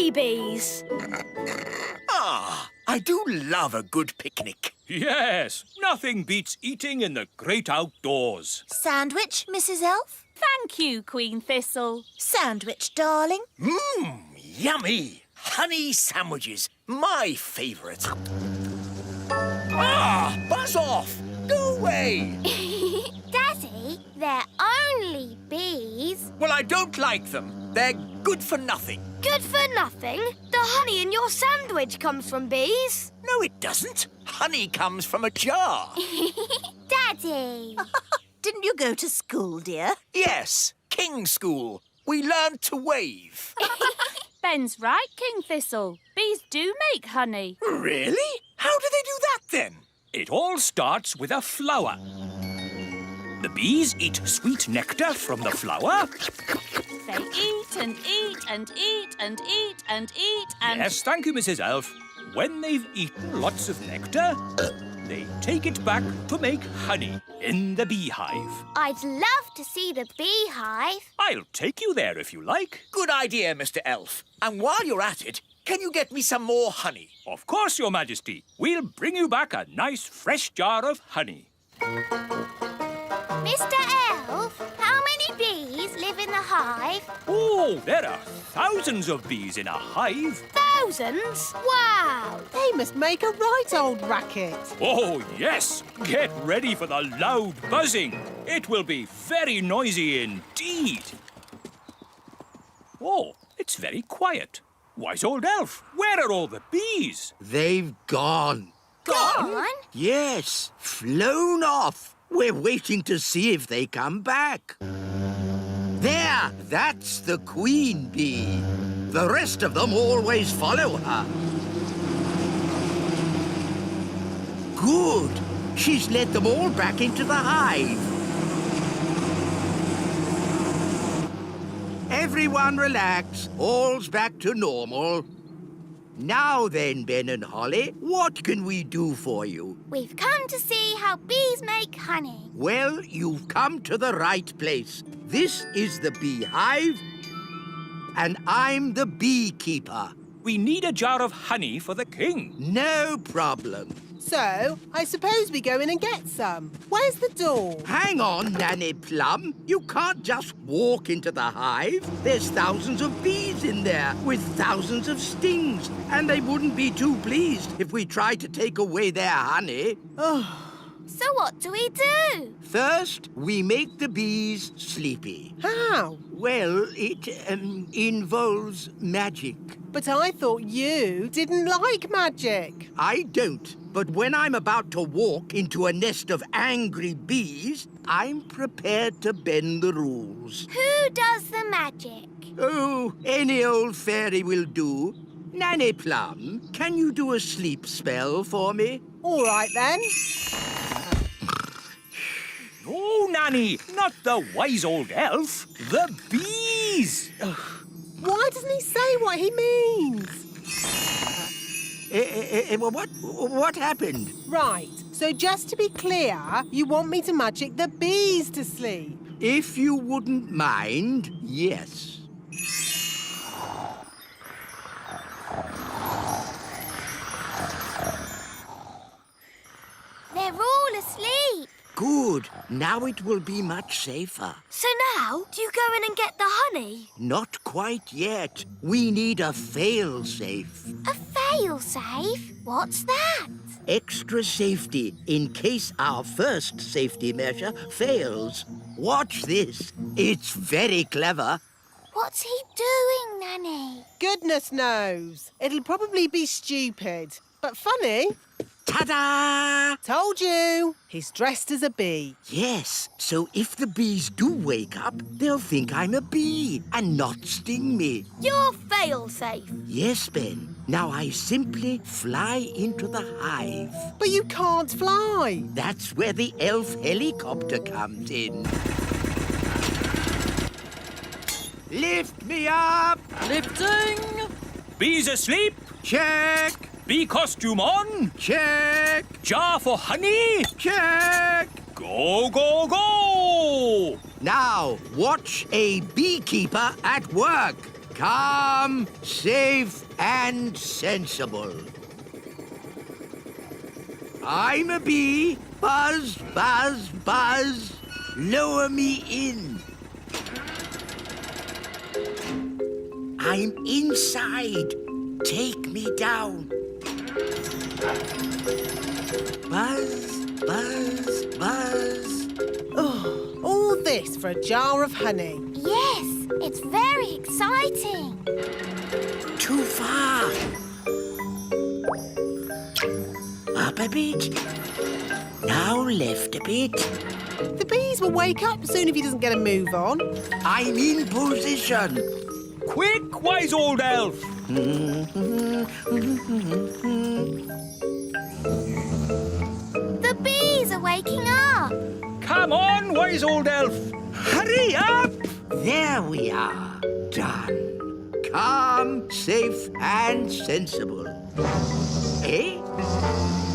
honeybees. Ah, I do love a good picnic. Yes, nothing beats eating in the great outdoors. Sandwich, Mrs. Elf? Thank you, Queen Thistle. Sandwich, darling. Mmm, yummy. Honey sandwiches, my favourite. Ah, buzz off. Go away. Daddy, they're only bees. Well, I don't like them. They're good for nothing. Good for nothing. The honey in your sandwich comes from bees. No, it doesn't. Honey comes from a jar. Daddy. Didn't you go to school, dear? Yes, King's School. We learned to wave. Ben's right, King Thistle. Bees do make honey. Really? How do they do that, then? It all starts with a flower. The bees eat sweet nectar from the flower. They eat and eat and eat and eat and eat and... Yes, thank you, Mrs. Elf. When they've eaten lots of nectar, they take it back to make honey in the beehive. I'd love to see the beehive. I'll take you there if you like. Good idea, Mr. Elf. And while you're at it, can you get me some more honey? Of course, Your Majesty. We'll bring you back a nice fresh jar of honey. Mr. Elf, how many bees live in the hive? Oh, there are thousands of bees in a hive. Thousands? Wow! They must make a right old racket. Oh, yes. Get ready for the loud buzzing. It will be very noisy indeed. Oh, it's very quiet. Wise old elf, where are all the bees? They've gone. Gone? Yes, flown off. We're waiting to see if they come back. There, that's the queen bee. The rest of them always follow her. Good. She's led them all back into the hive. Everyone relax. All's back to normal. Now then, Ben and Holly, what can we do for you? We've come to see how bees make honey. Well, you've come to the right place. This is the beehive, and I'm the beekeeper. We need a jar of honey for the king. No problem. So, I suppose we go in and get some. Where's the door? Hang on, Nanny Plum. You can't just walk into the hive. There's thousands of bees in there with thousands of stings, and they wouldn't be too pleased if we tried to take away their honey. So what do we do? First, we make the bees sleepy. How? Well, it involves magic. But I thought you didn't like magic. I don't. But when I'm about to walk into a nest of angry bees, I'm prepared to bend the rules. Who does the magic? Oh, any old fairy will do. Nanny Plum, can you do a sleep spell for me? All right, then. No, Nanny, not the wise old elf. The bees. Why doesn't he say what he means? What happened? Right, so just to be clear, you want me to magic the bees to sleep? If you wouldn't mind, yes. They're all asleep. Good. Now it will be much safer. So now, do you go in and get the honey? Not quite yet. We need a fail-safe. A fail-safe? What's that? Extra safety in case our first safety measure fails. Watch this. It's very clever. What's he doing, Nanny? Goodness knows. It'll probably be stupid, but funny. Ta-da! Told you. He's dressed as a bee. Yes, so if the bees do wake up, they'll think I'm a bee and not sting me. You're fail-safe. Yes, Ben. Now I simply fly into the hive. But you can't fly. That's where the elf helicopter comes in. Lift me up! Lifting. Bees asleep. Check! Bee costume on. Check! Jar for honey. Check! Go, go, go! Now, watch a beekeeper at work. Calm, safe, and sensible. I'm a bee. Buzz, buzz, buzz. Lower me in. I'm inside. Take me down. Buzz, buzz, buzz. Oh, all this for a jar of honey. Yes, it's very exciting. Too far. Up a bit. Now left a bit. The bees will wake up soon if he doesn't get a move on. I'm in position. Quick, wise old elf! The bees are waking up. Come on, wise old elf! Hurry up! There we are. Done. Calm, safe, and sensible. Eh?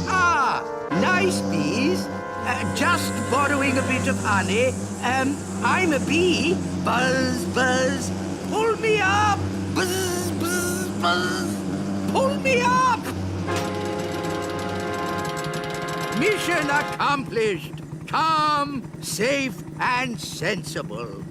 Ah, nice bees. Just borrowing a bit of honey. I'm a bee. Buzz, buzz. Pull me up. Buzz, buzz, buzz. Pull me up. Mission accomplished. Calm, safe, and sensible.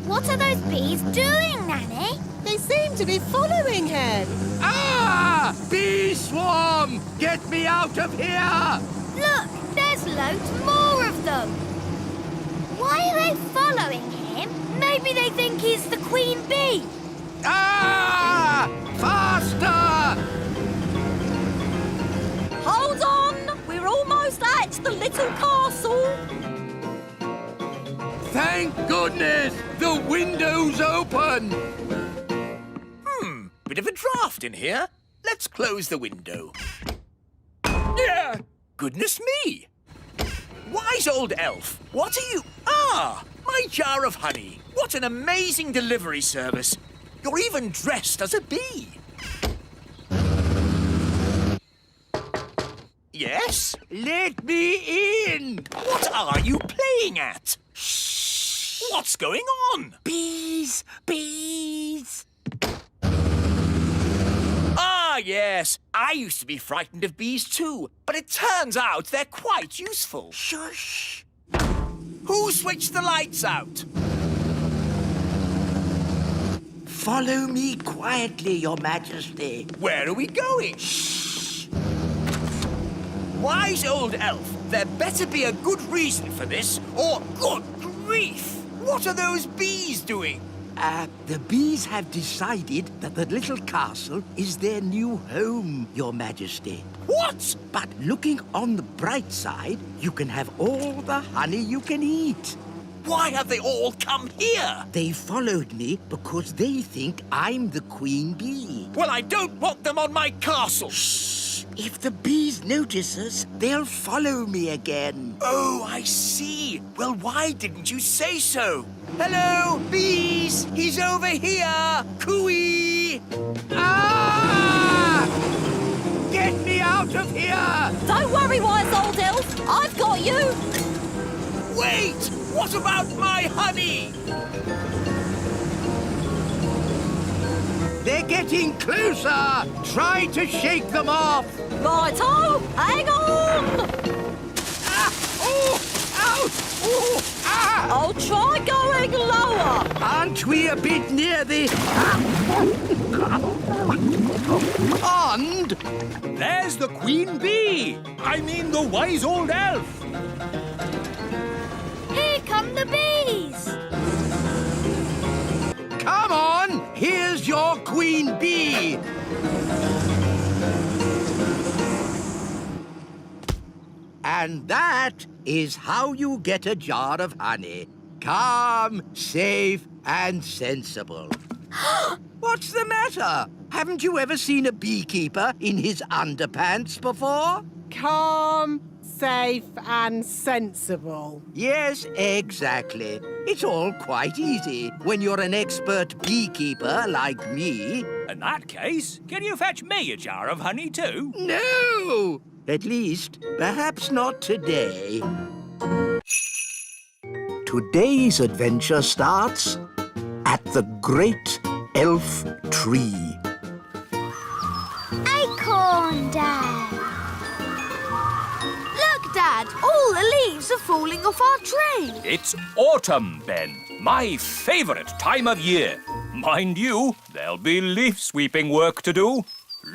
What are those bees doing, Nanny? They seem to be following him. Ah! Bee swarm! Get me out of here! Look, there's loads more of them. Why are they following him? Maybe they think he's the queen bee. Ah! Faster! Hold on! We're almost at the little castle. Thank goodness! The window's open! Bit of a draft in here. Let's close the window. Yeah! Goodness me! Wise old elf, what are you... Ah! My jar of honey. What an amazing delivery service. You're even dressed as a bee. Yes? Let me in! What are you playing at? Shh! What's going on? Bees! Bees! Ah, yes. I used to be frightened of bees too, but it turns out they're quite useful. Shush! Who switched the lights out? Follow me quietly, Your Majesty. Where are we going? Shh! Wise old elf, there better be a good reason for this, or good grief! What are those bees doing? The bees have decided that the little castle is their new home, Your Majesty. What? But looking on the bright side, you can have all the honey you can eat. Why have they all come here? They followed me because they think I'm the queen bee. Well, I don't want them on my castle. Shh! If the bees notice us, they'll follow me again. Oh, I see. Well, why didn't you say so? Hello, bees! He's over here! Cooey! Ah! Get me out of here! Don't worry, wise old elf. I've got you. Wait! What about my honey? They're getting closer! Try to shake them off! Righto, hang on. Ah! Oh! Ouch! Oh! Ah! I'll try going lower. Aren't we a bit near the... pond? There's the queen bee! I mean the wise old elf! Here come the bees. Come on! Here's your queen bee! And that is how you get a jar of honey. Calm, safe, and sensible. What's the matter? Haven't you ever seen a beekeeper in his underpants before? Calm, safe, and sensible. Yes, exactly. It's all quite easy when you're an expert beekeeper like me. In that case, can you fetch me a jar of honey too? No! At least, perhaps not today. Today's adventure starts at the Great elf tree. Acorn Day. Look, Dad, all the leaves are falling off our tree. It's autumn, Ben. My favourite time of year. Mind you, there'll be leaf sweeping work to do.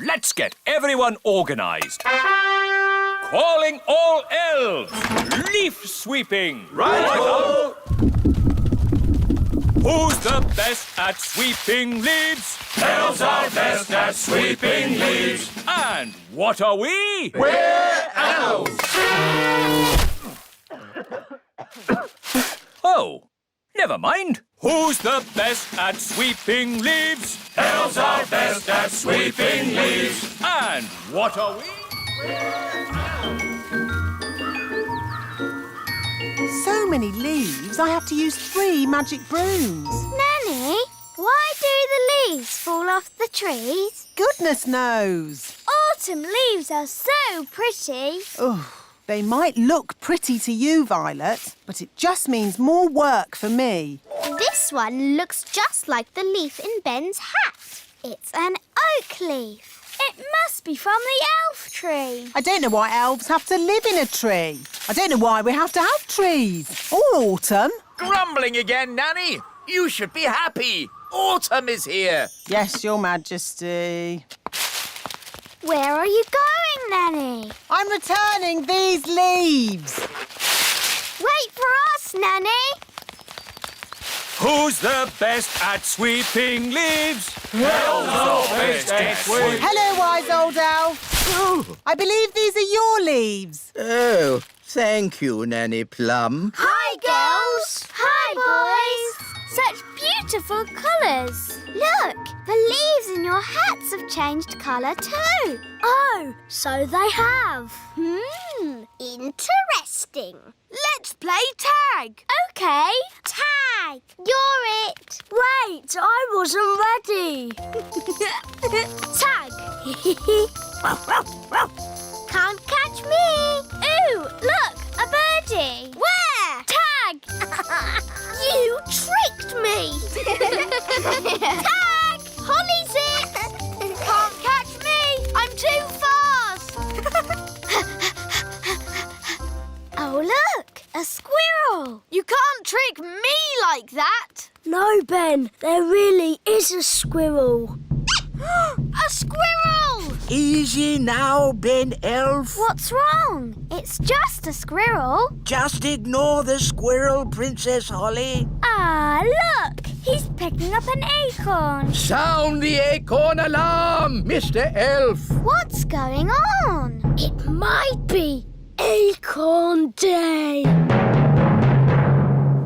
Let's get everyone organised. Calling all elves. Leaf sweeping. Right-o! Who's the best at sweeping leaves? Elves are best at sweeping leaves. And what are we? We're elves. Oh, never mind. Who's the best at sweeping leaves? Elves are best at sweeping leaves. And what are we? So many leaves, I have to use 3 magic brooms. Nanny, why do the leaves fall off the trees? Goodness knows. Autumn leaves are so pretty. Oh, they might look pretty to you, Violet, but it just means more work for me. This one looks just like the leaf in Ben's hat. It's an oak leaf. It must be from the elf tree. I don't know why elves have to live in a tree. I don't know why we have to have trees. Or autumn. Grumbling again, Nanny. You should be happy. Autumn is here. Yes, Your Majesty. Where are you going, Nanny? I'm returning these leaves. Wait for us, Nanny. Who's the best at sweeping leaves? Elves are best at sweeping. Hello, wise old elf. Oh, I believe these are your leaves. oh, thank you, Nanny Plum. Hi, girls. Hi, boys. Such beautiful colours. Look, the leaves in your hats have changed colour too. Oh, so they have. Interesting. Let's play tag. OK. Tag. You're it. Wait, I wasn't ready. Tag. Can't catch me. Ooh, look, a birdie. Where? Tag. You tricked me. Tag. Holly's it. Can't catch me. I'm too fast. Oh, look, a squirrel. You can't trick me like that. No, Ben, there really is a squirrel. A squirrel! Easy now, Ben Elf. What's wrong? It's just a squirrel. Just ignore the squirrel, Princess Holly. Ah, look, he's picking up an acorn. Sound the acorn alarm, Mr. Elf. What's going on? It might be Acorn Day.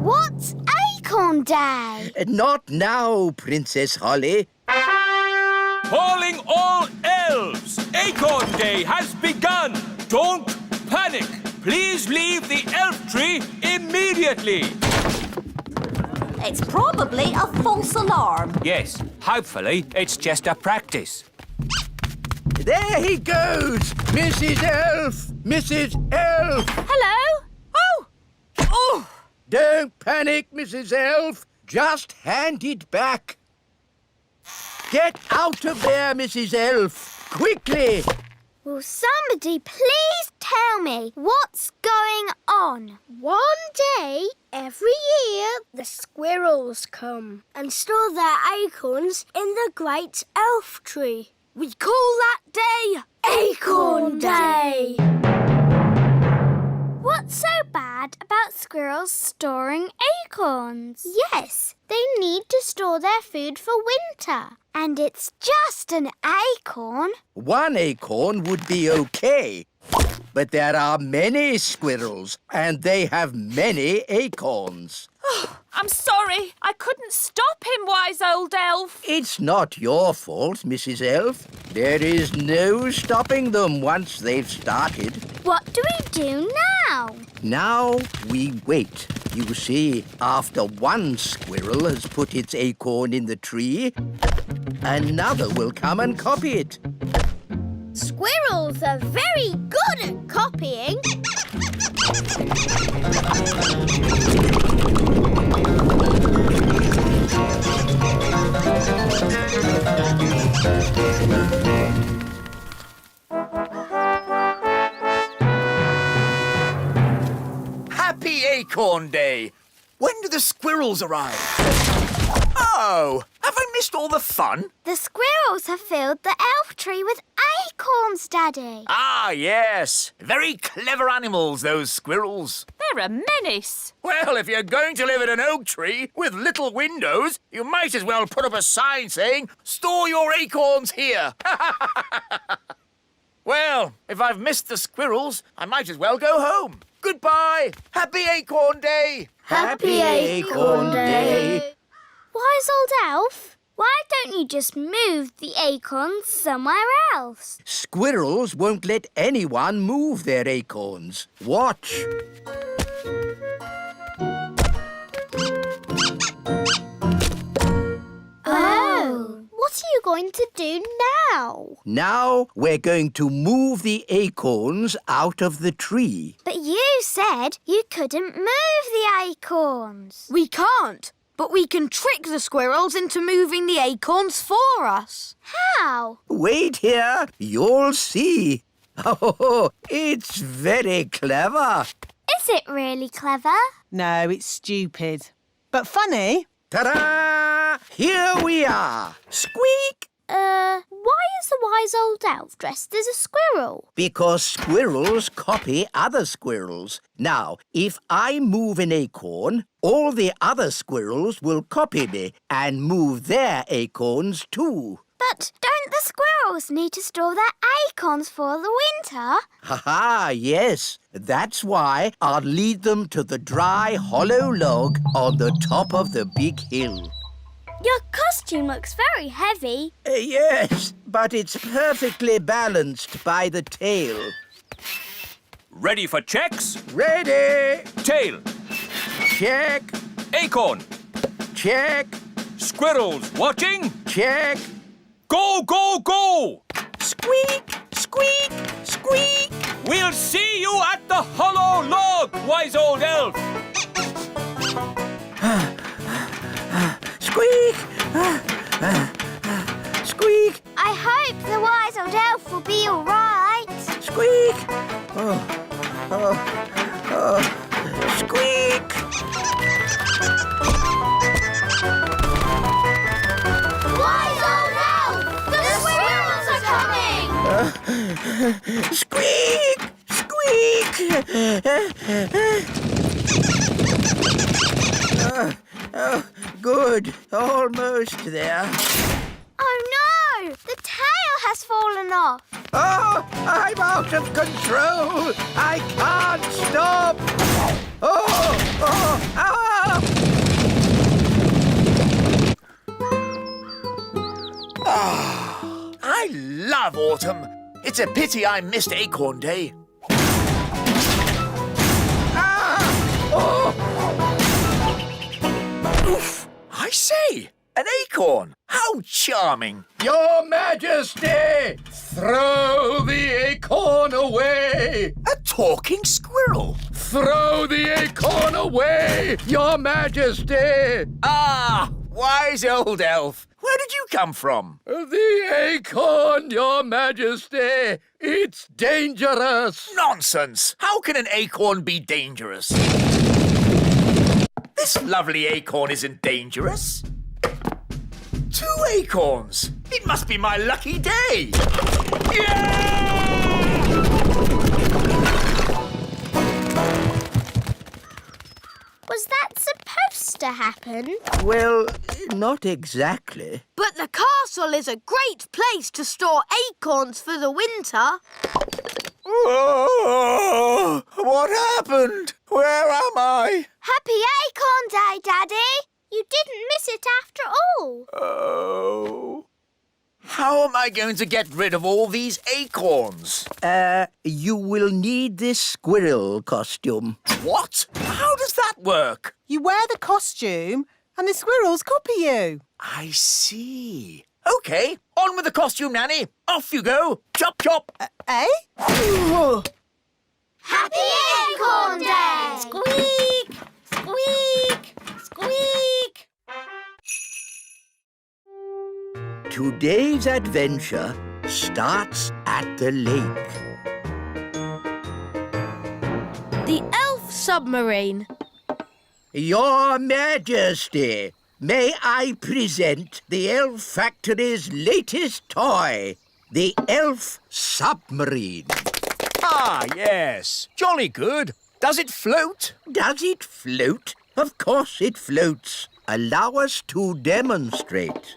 What's Acorn Day? Not now, Princess Holly. Calling all elves. Acorn Day has begun. Don't panic. Please leave the elf tree immediately. It's probably a false alarm. Yes, hopefully it's just a practice. There he goes! Mrs. Elf! Mrs. Elf! Hello? Oh! Don't panic, Mrs. Elf. Just hand it back. Get out of there, Mrs. Elf. Quickly! Will somebody please tell me what's going on? One day, every year, the squirrels come and store their acorns in the great elf tree. We call that day Acorn Day. What's so bad about squirrels storing acorns? Yes, they need to store their food for winter. And it's just an acorn. One acorn would be okay. But there are many squirrels, and they have many acorns. I'm sorry. I couldn't stop him, wise old elf. It's not your fault, Mrs. Elf. There is no stopping them once they've started. What do we do now? Now we wait. You see, after one squirrel has put its acorn in the tree, another will come and copy it. Squirrels are very good at copying. Happy Acorn Day! When do the squirrels arrive? Oh, have I missed all the fun? The squirrels have filled the elf tree with acorns, Daddy. Ah, yes. Very clever animals, those squirrels. They're a menace. Well, if you're going to live in an oak tree with little windows, you might as well put up a sign saying, "Store your acorns here." Well, if I've missed the squirrels, I might as well go home. Goodbye. Happy Acorn Day. Happy Acorn Day. Wise old elf, why don't you just move the acorns somewhere else? Squirrels won't let anyone move their acorns. Watch. Oh. What are you going to do now? Now we're going to move the acorns out of the tree. But you said you couldn't move the acorns. We can't, but we can trick the squirrels into moving the acorns for us. How? Wait here, you'll see. Oh, it's very clever. Is it really clever? No, it's stupid. But funny. Ta-da! Here we are. Squeak! Why is the wise old elf dressed as a squirrel? Because squirrels copy other squirrels. Now, if I move an acorn, all the other squirrels will copy me and move their acorns too. But don't the squirrels need to store their acorns for the winter? Ha-ha, yes. That's why I'll lead them to the dry, hollow log on the top of the big hill. Your costume looks very heavy. Yes, but it's perfectly balanced by the tail. Ready for checks? Ready! Tail. Check, Acorn. check, Squirrels watching. check. Go, go, go! Squeak, squeak, squeak. We'll see you at the hollow log, wise old elf. Squeak! Squeak! I hope the wise old elf will be all right. Squeak! Squeak! Wise old elf! The squirrels are coming! Squeak! Squeak! Good. Almost there. Oh no! The tail has fallen off. Oh, I'm out of control. I can't stop. I love autumn. It's a pity I missed Acorn Day. Oof! I say, an acorn. How charming. Your Majesty, throw the acorn away. A talking squirrel. Throw the acorn away, Your Majesty. Ah, wise old elf. Where did you come from? The acorn, Your Majesty. It's dangerous. Nonsense. How can an acorn be dangerous? This lovely acorn isn't dangerous. 2 acorns. It must be my lucky day. Yeah! Was that supposed to happen? Well, not exactly. But the castle is a great place to store acorns for the winter. Oh, what happened? Where am I? Happy Acorn Day, Daddy! You didn't miss it after all. Oh. How am I going to get rid of all these acorns? You will need this squirrel costume. What? How does that work? You wear the costume and the squirrels copy you. I see. OK, on with the costume, Nanny. Off you go. Chop, chop. Eh? Happy Acorn Day! Squeak! Squeak! Squeak! today's adventure starts at the lake. The elf submarine. Your Majesty, may I present the Elf Factory's latest toy, the Elf Submarine. Ah, yes. Jolly good. Does it float? Does it float? Of course it floats. Allow us to demonstrate.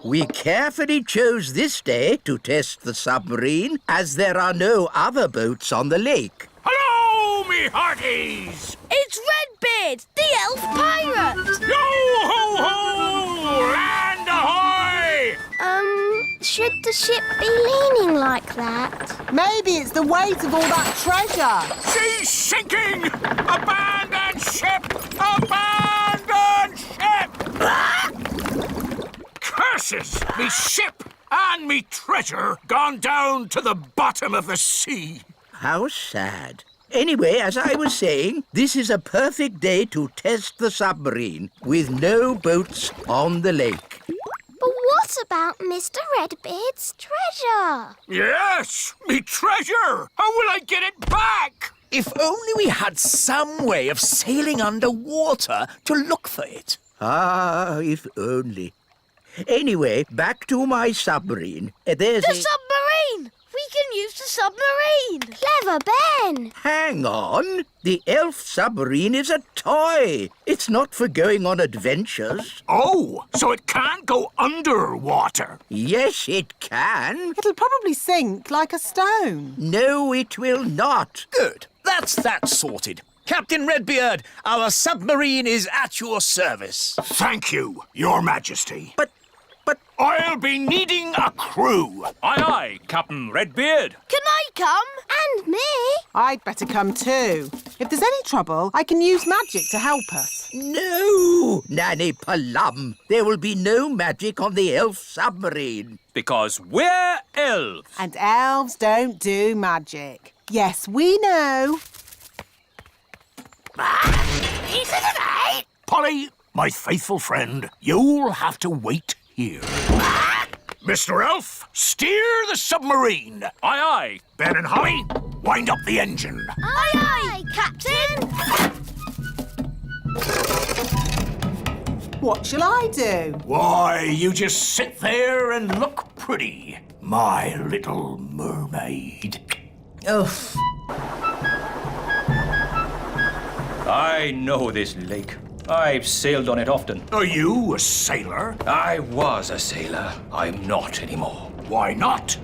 We carefully chose this day to test the submarine, as there are no other boats on the lake. Hello, me hearties! It's Redbeard, the elf pirate. Yo-ho-ho! Land ahoy! Should the ship be leaning like that? Maybe it's the weight of all that treasure. She's sinking! Abandon ship! Abandon ship! Curses! Me ship and me treasure gone down to the bottom of the sea. How sad. Anyway, as I was saying, this is a perfect day to test the submarine with no boats on the lake. But what about Mr. Redbeard's treasure? Yes, me treasure! How will I get it back? If only we had some way of sailing underwater to look for it. Ah, if only. Anyway, back to my submarine. There's The a... submarine! We can use the submarine. Clever Ben! Hang on. The elf submarine is a toy. It's not for going on adventures. Oh, so it can't go underwater. Yes, it can. It'll probably sink like a stone. No, it will not. Good. That's that sorted. Captain Redbeard, our submarine is at your service. Thank you, Your Majesty. But I'll be needing a crew. Aye, aye, Captain Redbeard. Can I come? And me! I'd better come too. If there's any trouble, I can use magic to help us. no, Nanny Plum. There will be no magic on the elf submarine. Because we're elves. And elves don't do magic. Yes, we know. Polly, my faithful friend, you'll have to wait here. Mr. Elf, steer the submarine. Aye, aye. Ben and Holly, wind up the engine. Aye, aye, Captain. What shall I do? Why, you just sit there and look pretty, my little mermaid. Ugh. I know this lake. I've sailed on it often. Are you a sailor? I was a sailor. I'm not anymore. Why not?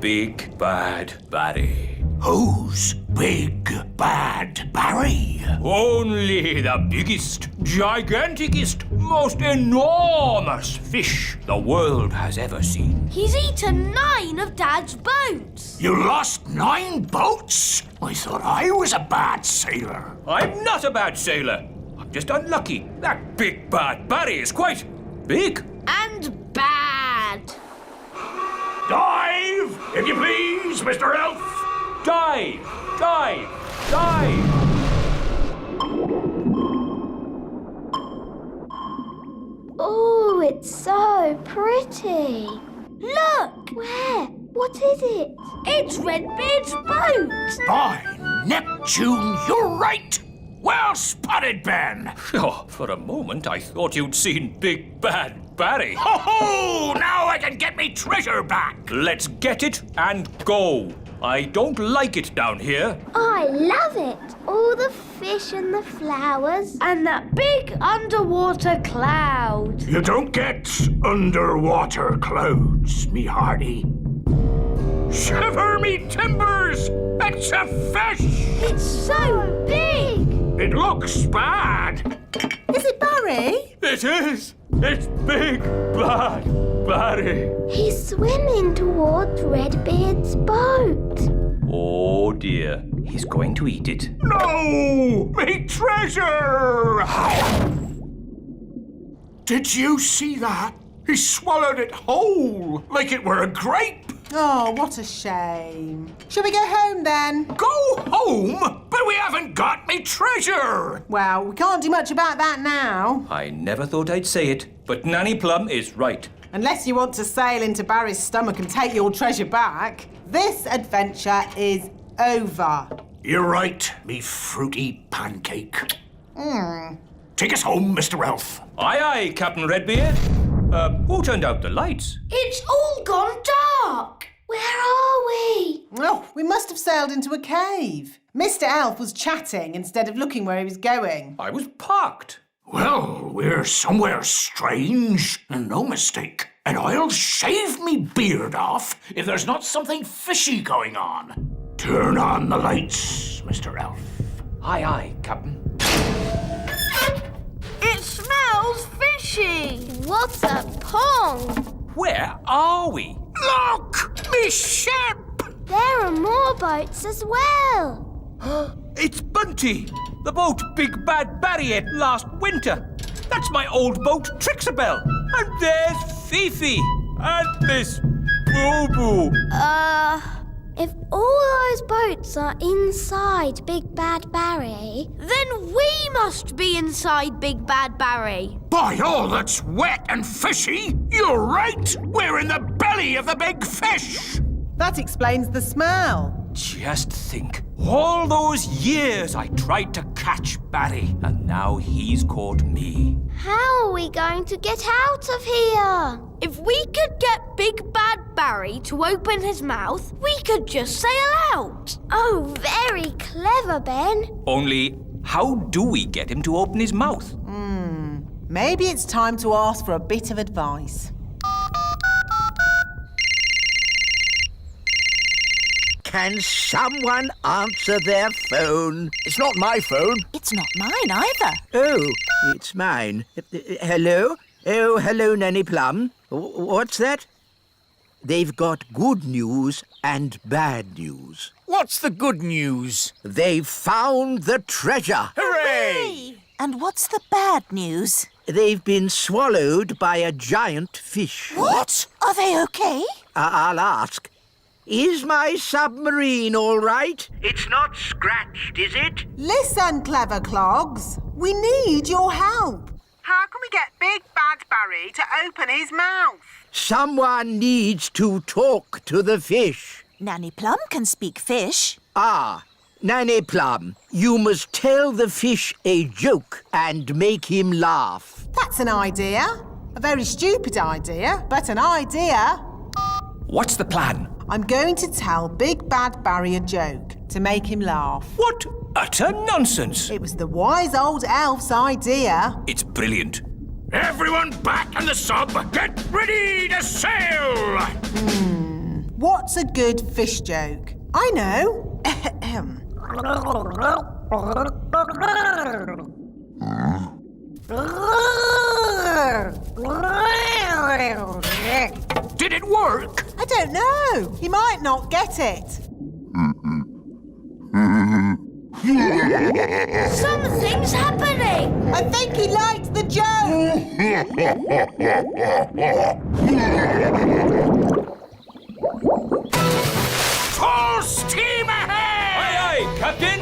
Big Bad Barry. Who's Big Bad Barry? Only the biggest, giganticest, most enormous fish the world has ever seen. He's eaten 9 of Dad's boats. You lost 9 boats? I thought I was a bad sailor. I'm not a bad sailor. I'm just unlucky. That Big Bad Barry is quite big. And bad. Dive, if you please, Mr. Elf. Dive, dive, dive. Oh, it's so pretty. Look, Where? What is it? it's Redbeard's boat. By Neptune, you're right. Well spotted, Ben. Oh, for a moment, I thought you'd seen Big Bad Barry. Ho ho! Now I can get me treasure back. Let's get it and go. I don't like it down here. I love it. All the fish and the flowers. And that big underwater cloud. You don't get underwater clouds, me hearty. Shiver me timbers! It's a fish! It's so big. It looks bad. Is it Barry? It is. It's Big Bad Barry. He's swimming towards Redbeard's boat. Oh dear, he's going to eat it. No! Me treasure! Did you see that? He swallowed it whole, like it were a grape. Oh, what a shame. Shall we go home then? Go home? But we haven't got me treasure! Well, we can't do much about that now. I never thought I'd say it, but Nanny Plum is right. Unless you want to sail into Barry's stomach and take your treasure back, this adventure is over. You're right, me fruity pancake. Take us home, Mr. Elf. Aye, aye, Captain Redbeard. Who turned out the lights? It's all gone dark. Where are we? Oh, we must have sailed into a cave. Mr. Elf was chatting instead of looking where he was going. I was parked. Well, we're somewhere strange, and no mistake. And I'll shave me beard off if there's not something fishy going on. Turn on the lights, Mr. Elf. Aye, aye, Captain. It smells fishy. What a pong! Where are we? Look! Me ship! There are more boats as well. It's Bunty, the boat Big Bad Barry ate last winter. That's my old boat, Trixabel. And there's Fifi. And Miss Boo-Boo. If all those boats are inside Big Bad Barry, Then we must be inside Big Bad Barry. By all that's wet and fishy, you're right! We're in the belly of the big fish! That explains the smell. Just think, all those years I tried to catch Barry, and now he's caught me. how are we going to get out of here? If we could get Big Bad Barry to open his mouth, we could just sail out. Oh, very clever, Ben. Only, how do we get him to open his mouth? Maybe it's time to ask for a bit of advice. Can someone answer their phone? It's not my phone. It's not mine either. Oh, it's mine. Hello? Oh, hello, Nanny Plum. What's that? They've got good news and bad news. What's the good news? They've found the treasure. Hooray! And what's the bad news? They've been swallowed by a giant fish. What? Are they okay? I'll ask. Is my submarine all right? It's not scratched, is it? Listen, clever clogs. We need your help. How can we get Big Bad Barry to open his mouth? Someone needs to talk to the fish. Nanny Plum can speak fish. Ah, Nanny Plum, you must tell the fish a joke and make him laugh. That's an idea. A very stupid idea, but an idea. What's the plan? I'm going to tell Big Bad Barry a joke to make him laugh. What utter nonsense! It was the wise old elf's idea. It's brilliant. Everyone back in the sub! Get ready to sail! What's a good fish joke? I know. Did it work? I don't know. He might not get it. Something's happening. I think he liked the joke. Full steam ahead! Aye, aye, Captain!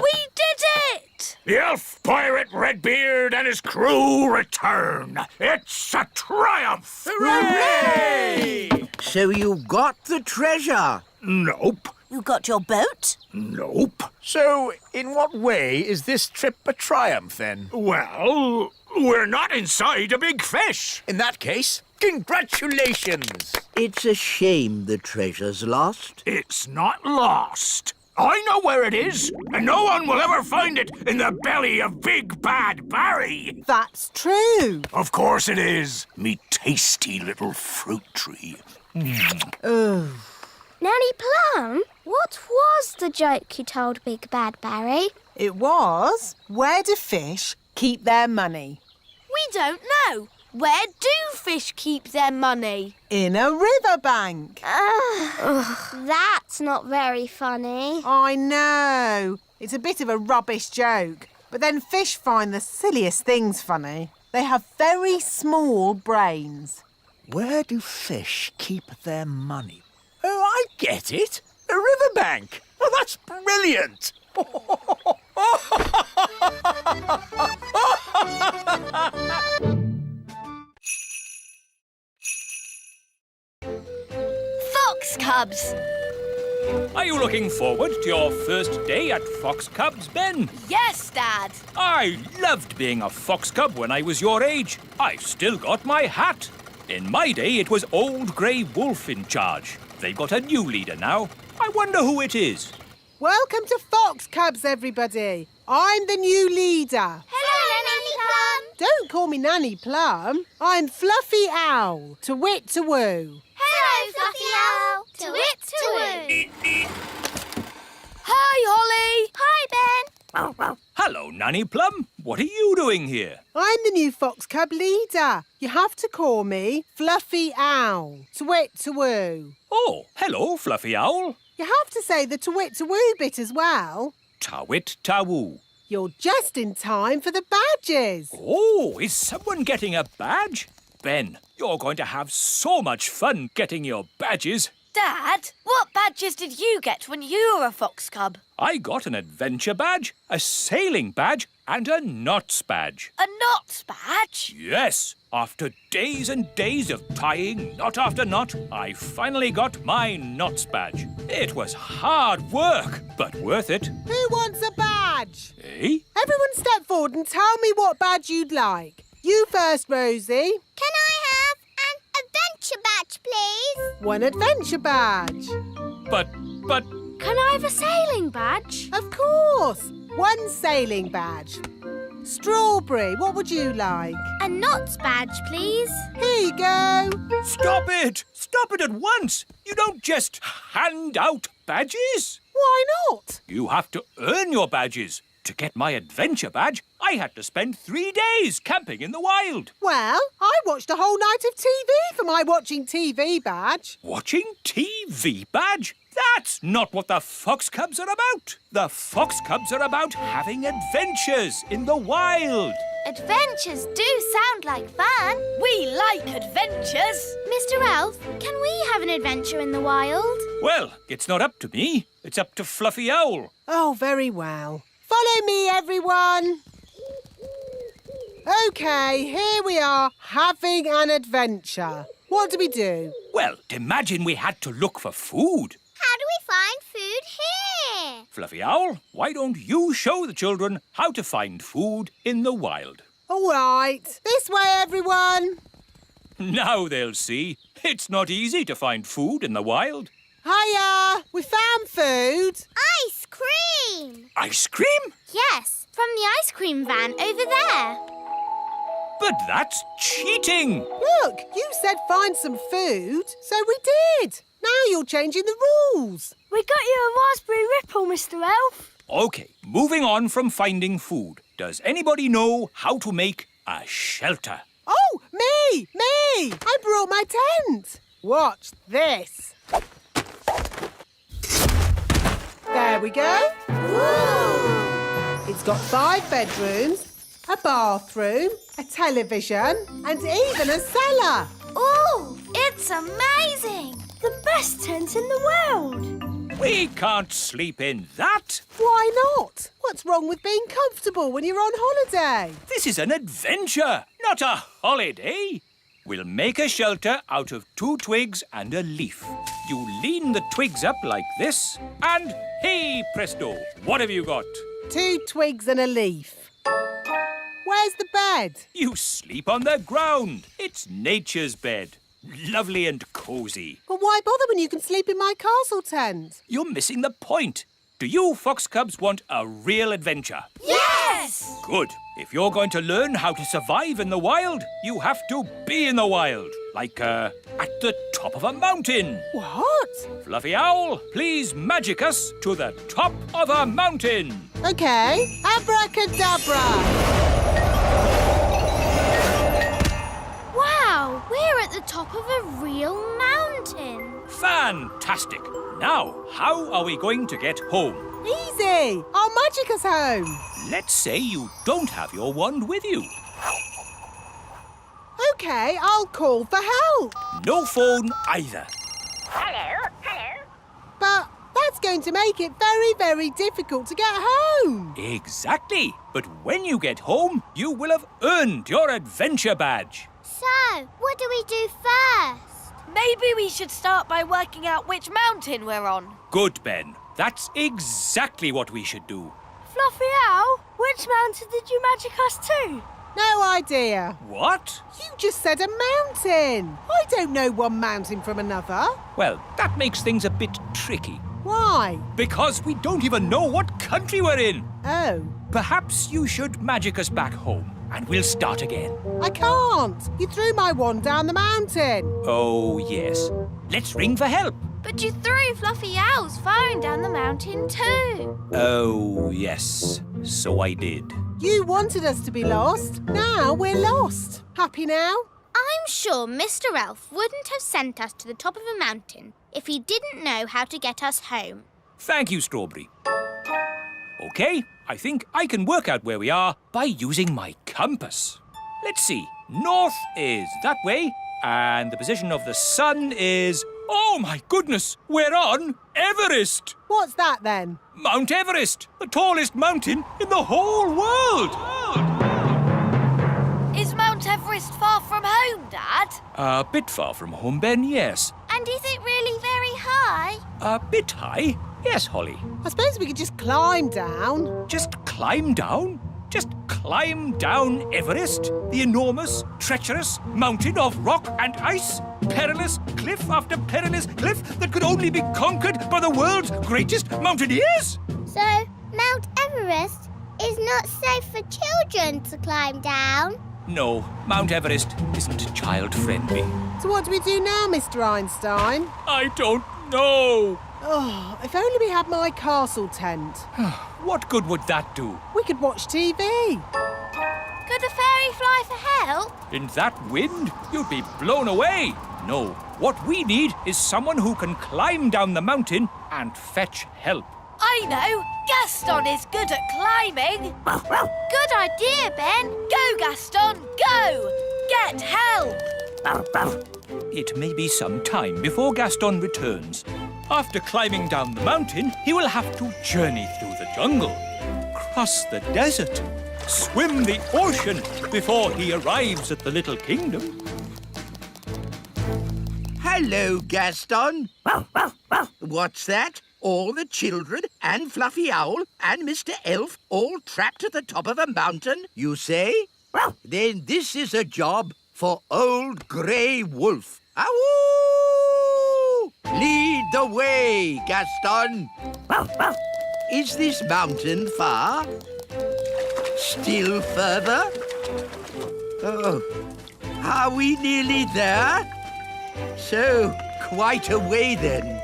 We did it! The elf pirate Redbeard and his crew return. It's a triumph! Hooray! So you got the treasure? Nope. You got your boat? Nope. So, in what way is this trip a triumph, then? Well, we're not inside a big fish. In that case, congratulations! It's a shame the treasure's lost. It's not lost. I know where it is, and no one will ever find it in the belly of Big Bad Barry. That's true. Of course it is, me tasty little fruit tree. Nanny Plum, what was the joke you told Big Bad Barry? It was, where do fish keep their money? We don't know. Where do fish keep their money? In a riverbank. That's not very funny. I know. It's a bit of a rubbish joke. But then fish find the silliest things funny. They have very small brains. Where do fish keep their money? Oh, I get it. A riverbank. Oh, that's brilliant. Fox Cubs! Are you looking forward to your first day at Fox Cubs, Ben? Yes, Dad. I loved being a fox cub when I was your age. I've still got my hat. In my day, it was Old Grey Wolf in charge. They've got a new leader now. I wonder who it is. Welcome to Fox Cubs, everybody. I'm the new leader. Hello, Nanny Plum! Don't call me Nanny Plum. I'm Fluffy Owl, to wit to woo. Hello, Fluffy Owl! To wit to woo! Hi, Holly. Hi, Ben! Hello, Nanny Plum. What are you doing here? I'm the new Fox Cub leader. You have to call me Fluffy Owl, to wit to woo. Oh, hello, Fluffy Owl. You have to say the to wit to woo bit as well. Tawit Tawoo. You're just in time for the badges. Oh, is someone getting a badge? Ben, you're going to have so much fun getting your badges. Dad, what badges did you get when you were a fox cub? I got an adventure badge, a sailing badge, and a knots badge. A knots badge? Yes, after days and days of tying knot after knot, I finally got my knots badge. It was hard work, but worth it. Who wants a badge? Eh? Everyone step forward and tell me what badge you'd like. You first, Rosie. Can I have an adventure badge, please? One adventure badge. But, Can I have a sailing badge? Of course. One sailing badge. Strawberry, what would you like? A knots badge, please. Here you go. stop it! Stop it at once! You don't just hand out badges. Why not? You have to earn your badges. To get my adventure badge, I had to spend 3 days camping in the wild. Well, I watched a whole night of TV for my watching TV badge. Watching TV badge? That's not what the Fox Cubs are about. The Fox Cubs are about having adventures in the wild. Adventures do sound like fun. We like adventures. Mr. Elf, can we have an adventure in the wild? Well, it's not up to me. It's up to Fluffy Owl. Oh, very well. Follow me, everyone. OK, here we are, having an adventure. What do we do? Well, imagine we had to look for food. How do we find food here? Fluffy Owl, why don't you show the children how to find food in the wild? All right, this way, everyone. Now they'll see. It's not easy to find food in the wild. Hiya, we found food. Ice cream! Ice cream? Yes, from the ice cream van over there. But that's cheating. Look, you said find some food, so we did. Now you're changing the rules. We got you a raspberry ripple, Mr. Elf. OK, moving on from finding food. Does anybody know how to make a shelter? Oh, me! I brought my tent. Watch this. There we go. It's got 5 bedrooms, a bathroom, a television, and even a cellar. Ooh, it's amazing! The best tent in the world. We can't sleep in that. Why not? What's wrong with being comfortable when you're on holiday? This is an adventure, not a holiday. We'll make a shelter out of 2 twigs and a leaf. You lean the twigs up like this, and hey presto, what have you got? 2 twigs and a leaf. Where's the bed? You sleep on the ground. It's nature's bed. Lovely and cosy. But why bother when you can sleep in my castle tent? You're missing the point. Do you Fox Cubs want a real adventure? Yes! Good. If you're going to learn how to survive in the wild, you have to be in the wild. Like, at the top of a mountain. What? Fluffy Owl, please magic us to the top of a mountain. OK, abracadabra. Wow, we're at the top of a real mountain. Fantastic. Now, how are we going to get home? Easy. I'll magic us home. Let's say you don't have your wand with you. OK, I'll call for help. No phone either. Hello. But that's going to make it very, very difficult to get home. Exactly. But when you get home, you will have earned your adventure badge. So, what do we do first? Maybe we should start by working out which mountain we're on. Good, Ben. That's exactly what we should do. Fluffy Owl, which mountain did you magic us to? No idea. What? You just said a mountain. I don't know one mountain from another. Well, that makes things a bit tricky. Why? Because we don't even know what country we're in. Oh, Perhaps you should magic us back home, and we'll start again. I can't. You threw my wand down the mountain. Oh, yes. Let's ring for help. But you threw Fluffy Owl's phone down the mountain too. Oh, yes. So I did. You wanted us to be lost. Now we're lost. Happy now? I'm sure Mr. Elf wouldn't have sent us to the top of a mountain if he didn't know how to get us home. Thank you, Strawberry. OK, I think I can work out where we are by using my compass. Let's see. North is that way, and the position of the sun is... Oh, my goodness! We're on Everest! What's that then? Mount Everest, the tallest mountain in the whole world! Is Mount Everest far from home, Dad? A bit far from home, Ben, yes. And is it really very high? A bit high, yes, Holly. I suppose we could just climb down. Just climb down? Just climb down Everest, the enormous, treacherous mountain of rock and ice? Perilous cliff after perilous cliff that could only be conquered by the world's greatest mountaineers? So, Mount Everest is not safe for children to climb down? No, Mount Everest isn't child-friendly. So what do we do now, Mr. Einstein? I don't know. Oh, if only we had my castle tent. What good would that do? We could watch TV. Could a fairy fly for help? In that wind, you'd be blown away. No, what we need is someone who can climb down the mountain and fetch help. I know! Gaston is good at climbing! Good idea, Ben. Go, Gaston, go! Get help! It may be some time before Gaston returns. After climbing down the mountain, he will have to journey through the jungle, cross the desert, swim the ocean before he arrives at the little kingdom. Hello, Gaston. What's that? All the children and Fluffy Owl and Mr. Elf all trapped at the top of a mountain, you say? Then this is a job for Old Grey Wolf. Awoo! Lead the way, Gaston. Is this mountain far? Still further? Oh, are we nearly there? So, quite a way then.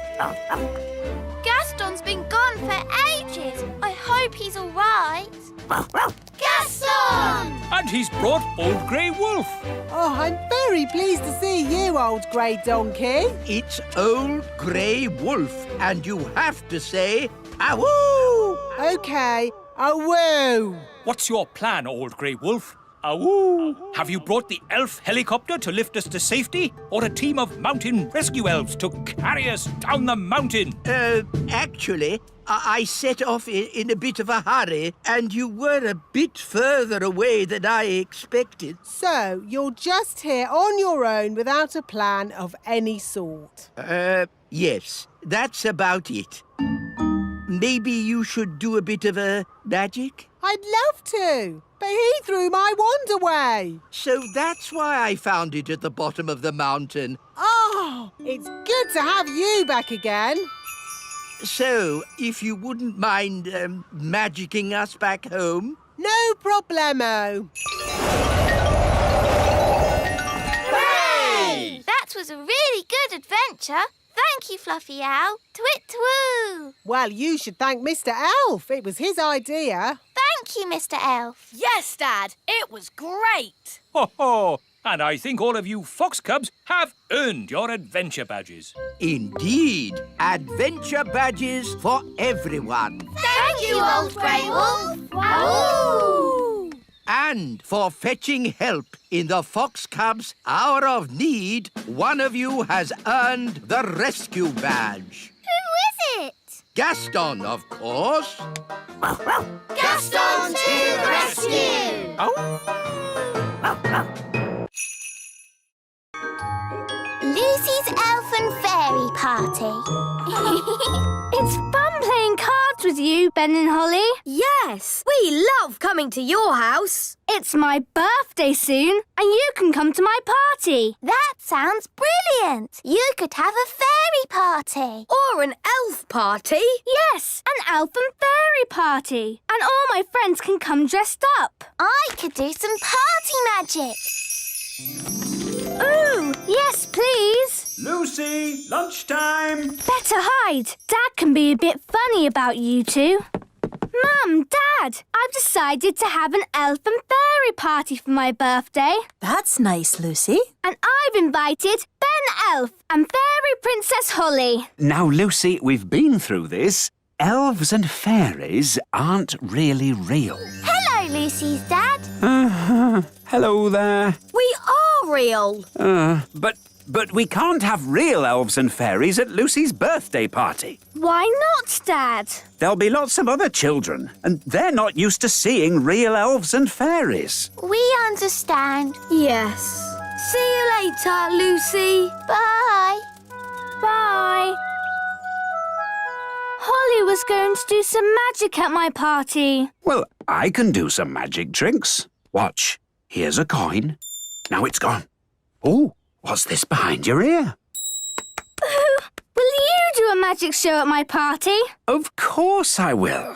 Gaston's been gone for ages. I hope he's all right. Gaston! And he's brought Old Grey Wolf. Oh, I'm very pleased to see you, old grey donkey. It's Old Grey Wolf, and you have to say, awoo! OK, awoo. What's your plan, Old Grey Wolf? Awoo! Have you brought the elf helicopter to lift us to safety, or a team of mountain rescue elves to carry us down the mountain? Actually, I set off in a bit of a hurry, and you were a bit further away than I expected. So, you're just here on your own without a plan of any sort. Yes, that's about it. Maybe you should do a bit of a magic? I'd love to, but he threw my wand away. So that's why I found it at the bottom of the mountain. Oh, it's good to have you back again. So, if you wouldn't mind magicking us back home? No problemo. Hooray! That was a really good adventure. Thank you, Fluffy Owl. Twit-twoo! Well, you should thank Mr. Elf. It was his idea. Thank you, Mr. Elf. Yes, Dad, it was great. Ho ho! And I think all of you fox cubs have earned your adventure badges. Indeed, adventure badges for everyone. Thank you, Old Grey Wolf. Wahoo! And for fetching help in the Fox Cubs' hour of need, one of you has earned the rescue badge. Who is it? Gaston, of course. Gaston to the rescue! Lucy's Elf and Fairy Party. It's fun playing cards with you, Ben and Holly. Yes, we love coming to your house. It's my birthday soon, and you can come to my party. That sounds brilliant. You could have a fairy party. Or an elf party. Yes, an elf and fairy party. And all my friends can come dressed up. I could do some party magic. Ooh, yes, please. Lucy, lunchtime. Better hide. Dad can be a bit funny about you two. Mum, Dad, I've decided to have an elf and fairy party for my birthday. That's nice, Lucy. And I've invited Ben Elf and Fairy Princess Holly. Now, Lucy, we've been through this. Elves and fairies aren't really real. Hello, Lucy's dad. Hello there. We are real. But we can't have real elves and fairies at Lucy's birthday party. Why not, Dad? There'll be lots of other children, and they're not used to seeing real elves and fairies. We understand. Yes. See you later, Lucy. Bye. Bye. Holly was going to do some magic at my party. Well, I can do some magic tricks. Watch. Here's a coin. Now it's gone. Oh, what's this behind your ear? Will you do a magic show at my party? Of course I will.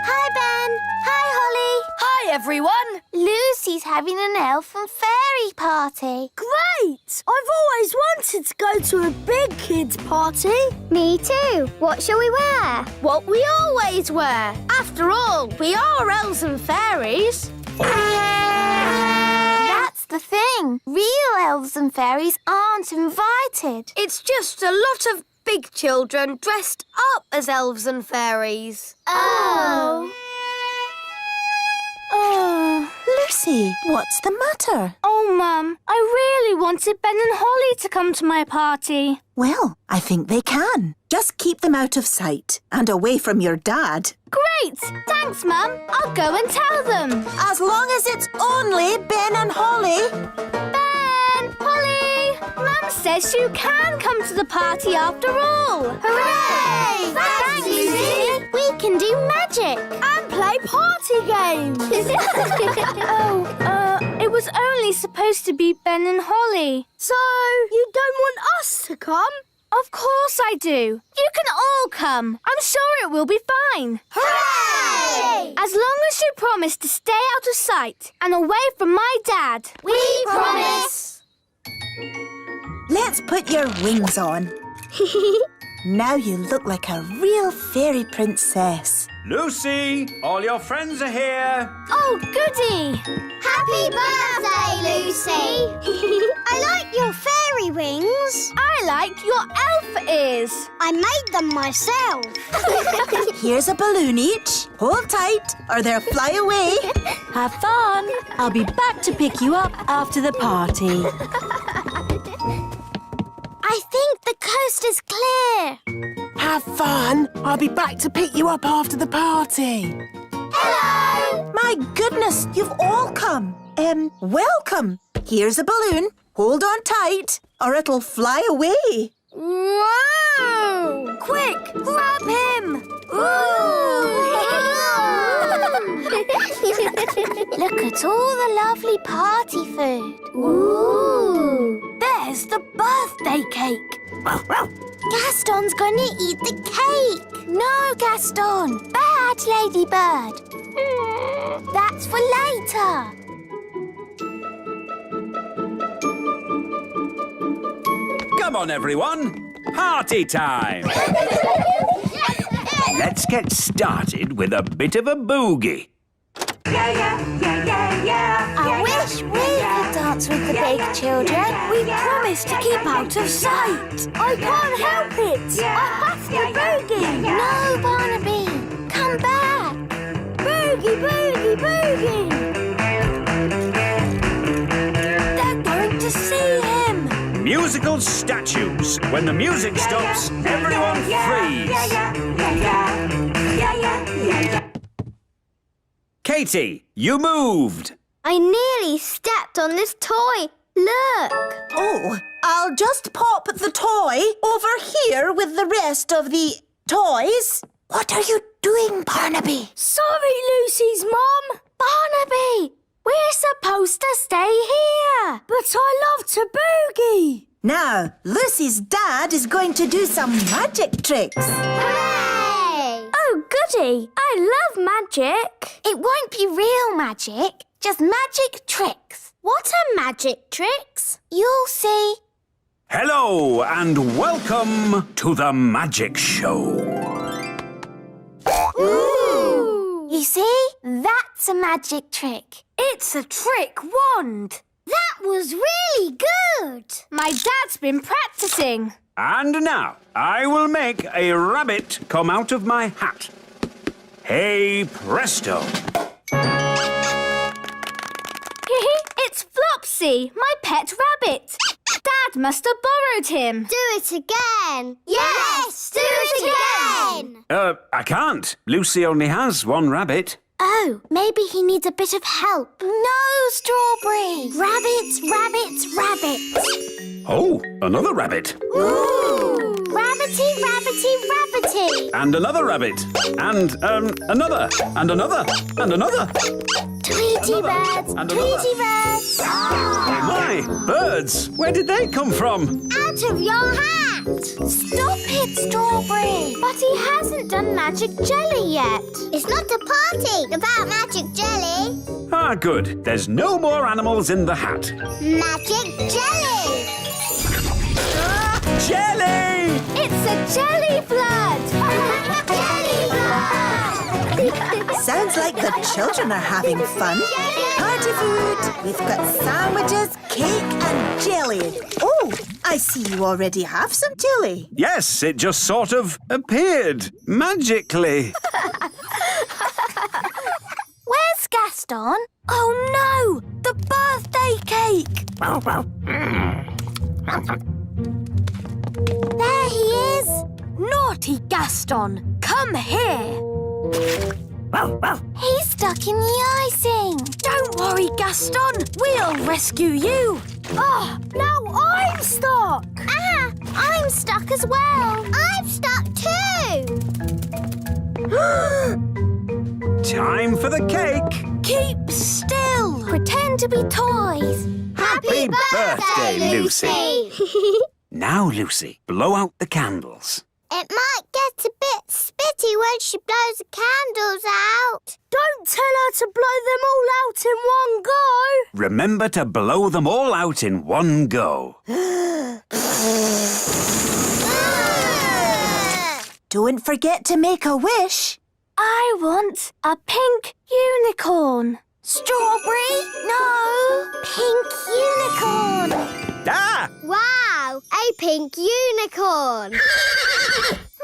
Hi, Ben. Hi, Holly. Hi, everyone. Lucy's having an elf and fairy party. Great! I've always wanted to go to a big kids' party. Me too. What shall we wear? What we always wear. After all, we are elves and fairies. That's the thing. Real elves and fairies aren't invited. It's just a lot of big children dressed up as elves and fairies. Oh. Oh, Lucy, what's the matter? Oh, Mum, I really wanted Ben and Holly to come to my party. Well, I think they can. Just keep them out of sight and away from your dad. Great! Thanks, Mum. I'll go and tell them. As long as it's only Ben and Holly. Ben! Holly! Mum says you can come to the party after all. Hooray! Thanks, Lucy. We can do magic. And play party games. It was only supposed to be Ben and Holly. So, you don't want us to come? Of course I do. You can all come. I'm sure it will be fine. Hooray! As long as you promise to stay out of sight and away from my dad. We promise. Let's put your wings on. Now you look like a real fairy princess. Lucy, all your friends are here. Oh, goody! Happy birthday, Lucy. I like your fairy wings. I like your elf ears. I made them myself. Here's a balloon each. Hold tight or they'll fly away. Have fun. I'll be back to pick you up after the party. I think the coast is clear. Have fun. I'll be back to pick you up after the party. Hello. My goodness, you've all come. Welcome. Here's a balloon. Hold on tight or it'll fly away. Whoa! Quick, grab him! Look at all the lovely party food. Ooh! There's the birthday cake. Gaston's going to eat the cake. No, Gaston. Bad, Ladybird. That's for later. Come on, everyone. Party time. Let's get started with a bit of a boogie. I wish we could dance with the big children. We promised to keep out of sight. I can't help it. I have to boogie. No, Barnaby. Come back. Boogie, boogie, boogie. They're going to see him. Musical all statues. When the music stops, everyone freeze. Katie, you moved. I nearly stepped on this toy. Look. Oh, I'll just pop the toy over here with the rest of the toys. What are you doing, Barnaby? Sorry, Lucy's mum. Barnaby, we're supposed to stay here. But I love to boogie. Now, Lucy's dad is going to do some magic tricks. Hooray! Oh, goody. I love magic. It won't be real magic, just magic tricks. What are magic tricks? You'll see. Hello and welcome to the magic show. Ooh! You see? That's a magic trick. It's a trick wand. That was really good. My dad's been practicing. And now, I will make a rabbit come out of my hat. Hey, presto. It's Flopsy, my pet rabbit. Dad must have borrowed him. Do it again. Yes, do it again. I can't. Lucy only has one rabbit. Oh, maybe he needs a bit of help. No, Strawberry. Rabbits, rabbits, rabbits. Oh, another rabbit. Ooh. Rabbity, rabbity, rabbity. And another rabbit. And, another. And another. And another. Tweety birds, And Tweety birds. Oh my, birds. Where did they come from? Out of your hat. Stop it, Strawberry. But he hasn't done magic jelly yet. It's not a party without magic jelly. Ah, good. There's no more animals in the hat. Magic jelly. Jelly! It's a jelly flood. Jelly flood. Sounds like the children are having fun. Party food. We've got sandwiches, cake and jelly. Oh, I see you already have some jelly. Yes, it just sort of appeared magically. Where's Gaston? Oh no, the birthday cake. There he is. Naughty Gaston, come here. He's stuck in the icing. Don't worry, Gaston. We'll rescue you. Oh, now I'm stuck. Ah, I'm stuck as well. I'm stuck too. Time for the cake. Keep still. Pretend to be toys. Happy birthday, Lucy. Now, Lucy, blow out the candles. It might get a bit spitty when she blows the candles out. Don't tell her to blow them all out in one go. Remember to blow them all out in one go. Don't forget to make a wish. I want a pink unicorn. Strawberry? No. Pink unicorn. Ah! Wow, a pink unicorn.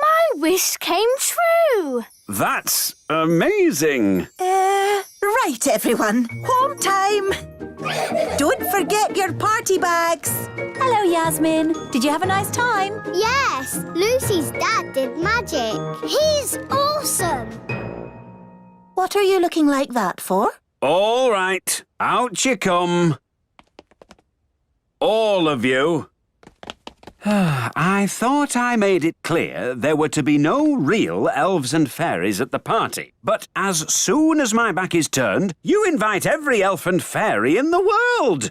My wish came true. That's amazing. Right, everyone. Home time. Don't forget your party bags. Hello, Yasmin. Did you have a nice time? Yes, Lucy's dad did magic. He's awesome. What are you looking like that for? All right, out you come. All of you. I thought I made it clear there were to be no real elves and fairies at the party. But as soon as my back is turned, you invite every elf and fairy in the world.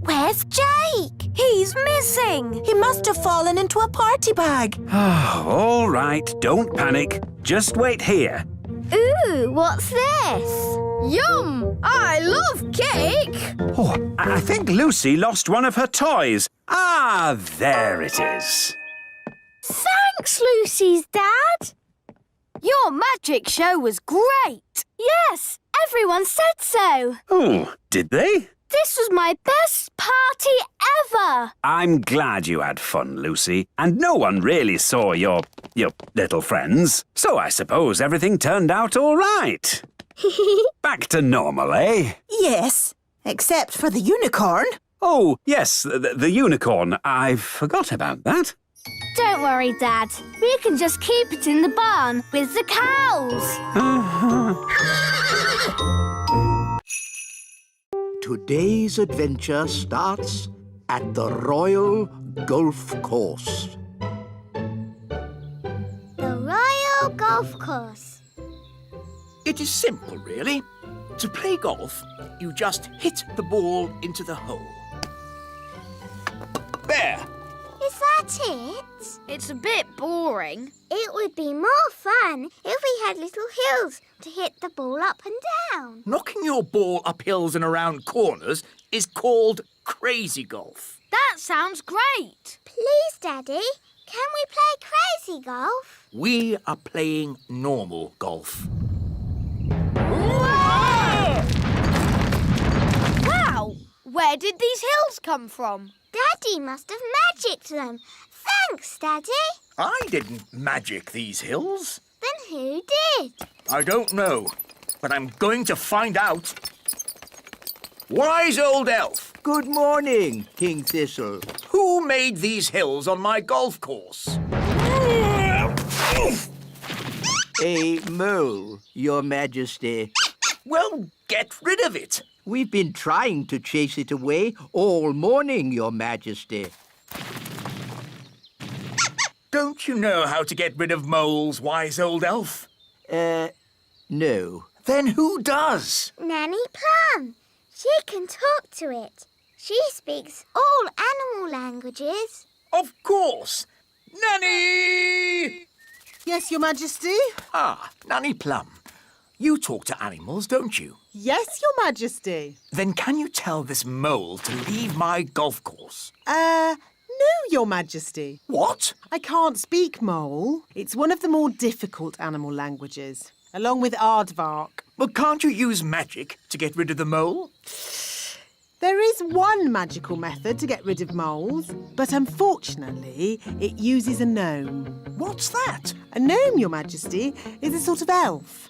Where's Jake? He's missing. He must have fallen into a party bag. All right, don't panic. Just wait here. Ooh, what's this? Yum! I love cake! Oh, I think Lucy lost one of her toys. Ah, there it is. Thanks, Lucy's dad. Your magic show was great. Yes, everyone said so. Oh, did they? This was my best party ever. I'm glad you had fun, Lucy. And no one really saw your little friends. So I suppose everything turned out all right. Back to normal, eh? Yes, except for the unicorn. Oh, yes, the unicorn. I forgot about that. Don't worry, Dad. We can just keep it in the barn with the cows. Today's adventure starts at the Royal Golf Course. The Royal Golf Course. It is simple, really. To play golf, you just hit the ball into the hole. There. Is that it? It's a bit boring. It would be more fun if we had little hills to hit the ball up and down. Knocking your ball up hills and around corners is called crazy golf. That sounds great. Please, Daddy, can we play crazy golf? We are playing normal golf. Wow! Where did these hills come from? Daddy must have magicked them. Thanks, Daddy. I didn't magic these hills. Then who did? I don't know, but I'm going to find out. Wise old elf, Good morning, King Thistle. who made these hills on my golf course? A mole, Your Majesty. Well, get rid of it. We've been trying to chase it away all morning, Your Majesty. Don't you know how to get rid of moles, wise old elf? No. Then who does? Nanny Plum. She can talk to it. She speaks all animal languages. Of course. Nanny! Yes, Your Majesty? Ah, Nanny Plum. You talk to animals, don't you? Yes, Your Majesty. Then can you tell this mole to leave my golf course? No, Your Majesty. What? I can't speak mole. It's one of the more difficult animal languages, along with aardvark. But can't you use magic to get rid of the mole? There is one magical method to get rid of moles, but unfortunately, it uses a gnome. What's that? A gnome, Your Majesty, is a sort of elf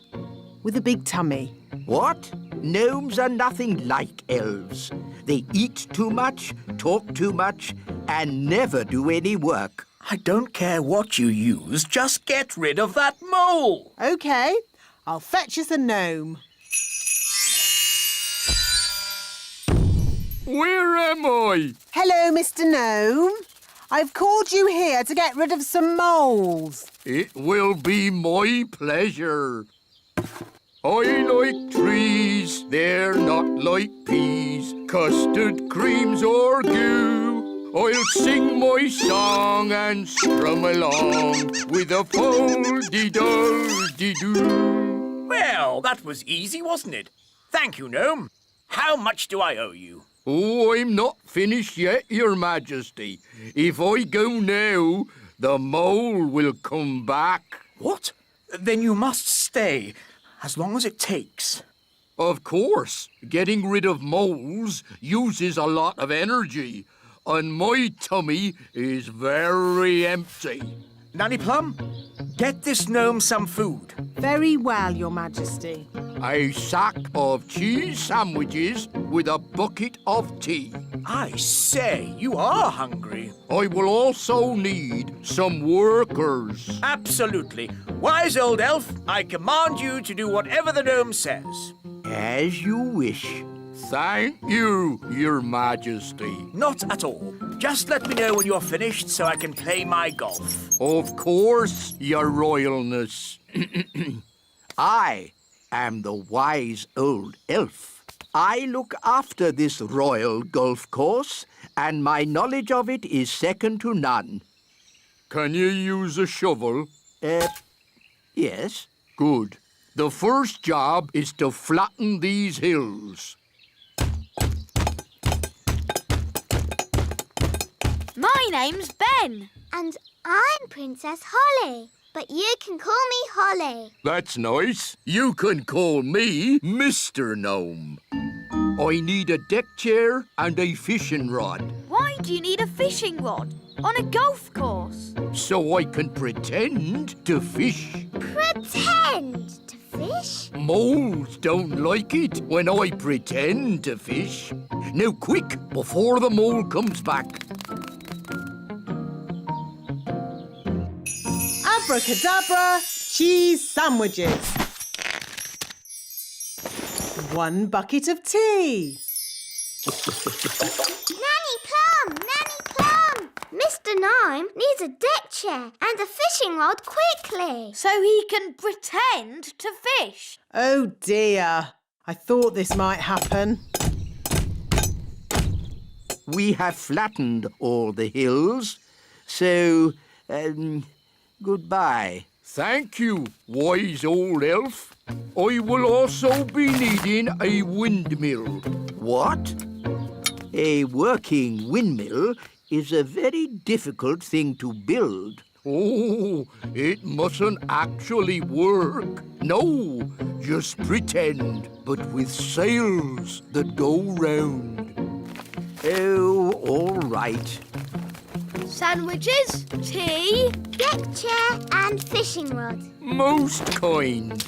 with a big tummy. What? Gnomes are nothing like elves. They eat too much, talk too much, and never do any work. I don't care what you use, just get rid of that mole. OK, I'll fetch us a gnome. Where am I? Hello, Mr. Gnome. I've called you here to get rid of some moles. It will be my pleasure. I like trees, they're not like peas, custard creams or goo. I'll sing my song and strum along with a fol-de-dol-de-doo. Well, that was easy, wasn't it? Thank you, Gnome. How much do I owe you? Oh, I'm not finished yet, Your Majesty. If I go now, the mole will come back. What? Then you must stay, as long as it takes. Of course, getting rid of moles uses a lot of energy, and my tummy is very empty. Nanny Plum, get this gnome some food. Very well, Your Majesty. A sack of cheese sandwiches with a bucket of tea. I say, you are hungry. I will also need some workers. Absolutely. Wise old elf, I command you to do whatever the gnome says. As you wish. Thank you, Your Majesty. Not at all. Just let me know when you're finished so I can play my golf. Of course, Your Royalness. I am the wise old elf. I look after this royal golf course, and my knowledge of it is second to none. Can you use a shovel? Yes. Good. The first job is to flatten these hills. My name's Ben. And I'm Princess Holly, but you can call me Holly. That's nice. You can call me Mr. Gnome. I need a deck chair and a fishing rod. Why do you need a fishing rod on a golf course? So I can pretend to fish. Pretend to fish? fish? Moles don't like it when I pretend to fish. Now quick, before the mole comes back. Abracadabra, cheese sandwiches. 1 bucket of tea. Nanny Plum! Nanny Plum! Mr. Gnome needs a deck chair and a fishing rod quickly. So he can pretend to fish. Oh dear, I thought this might happen. We have flattened all the hills, so, goodbye. Thank you, wise old elf. I will also be needing a windmill. What? A working windmill is a very difficult thing to build. Oh, it mustn't actually work. No, just pretend, but with sails that go round. Oh, all right. Sandwiches, tea. Deck chair and fishing rod. Most kind.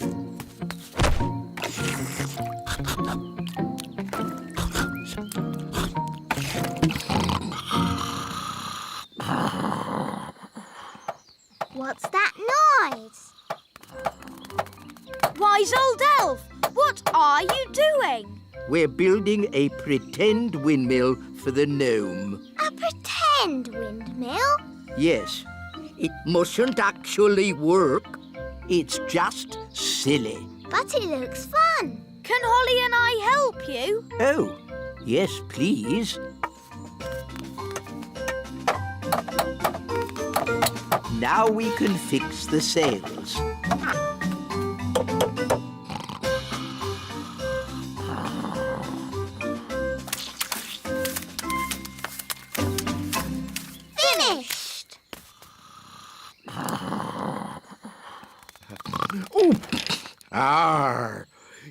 What's that noise? Wise old elf, what are you doing? We're building a pretend windmill for the gnome. A pretend windmill? Yes, it mustn't actually work. It's just silly. But it looks fun. Can Holly and I help you? Oh, yes, please. Now we can fix the sails. Finished! Oh,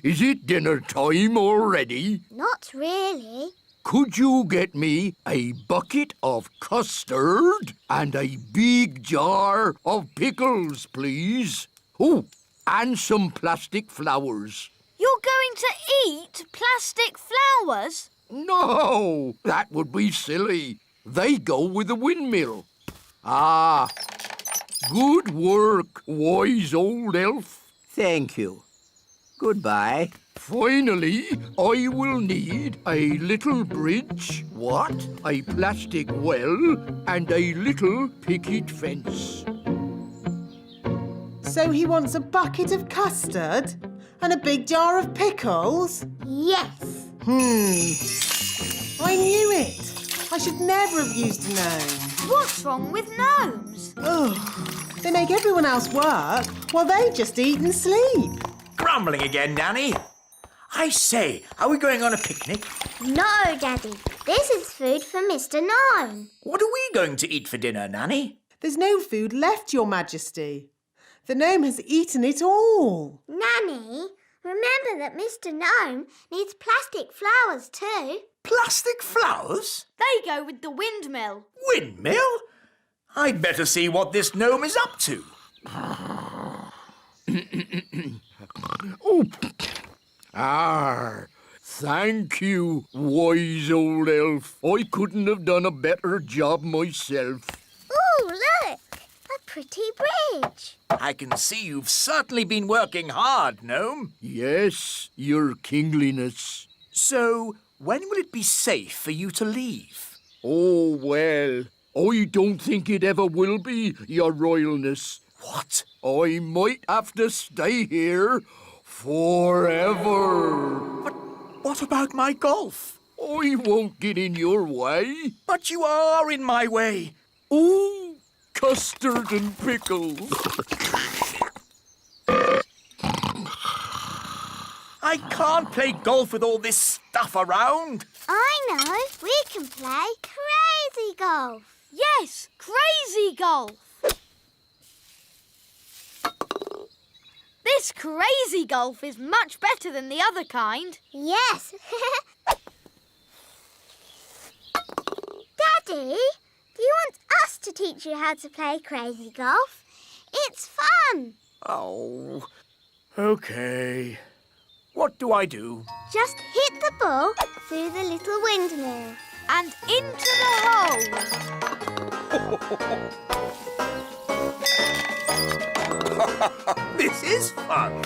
is it dinner time already? Not really. Could you get me a bucket of custard and a big jar of pickles, please? Oh, and some plastic flowers. You're going to eat plastic flowers? No, that would be silly. They go with the windmill. Ah, good work, wise old elf. Thank you. Goodbye. Finally, I will need a little bridge, a plastic well, and a little picket fence. So he wants a bucket of custard and a big jar of pickles? Yes. I knew it. I should never have used a gnome. What's wrong with gnomes? Ugh. They make everyone else work while they just eat and sleep. Grumbling again, Nanny. I say, are we going on a picnic? No, Daddy. This is food for Mr. Gnome. What are we going to eat for dinner, Nanny? There's no food left, Your Majesty. The gnome has eaten it all. Nanny, remember that Mr. Gnome needs plastic flowers too. Plastic flowers? They go with the windmill. Windmill? I'd better see what this gnome is up to. Thank you, wise old elf. I couldn't have done a better job myself. Ooh, look! A pretty bridge. I can see you've certainly been working hard, gnome. Yes, your kingliness. So, when will it be safe for you to leave? Oh, well, I don't think it ever will be, your royalness. What? I might have to stay here forever. But what about my golf? I won't get in your way. But you are in my way. Ooh, custard and pickles. I can't play golf with all this stuff around. I know. We can play crazy golf. Yes, crazy golf. This crazy golf is much better than the other kind. Yes. Daddy, do you want us to teach you how to play crazy golf? It's fun. Oh, OK. What do I do? Just hit the ball through the little windmill. And into the hole. This is fun.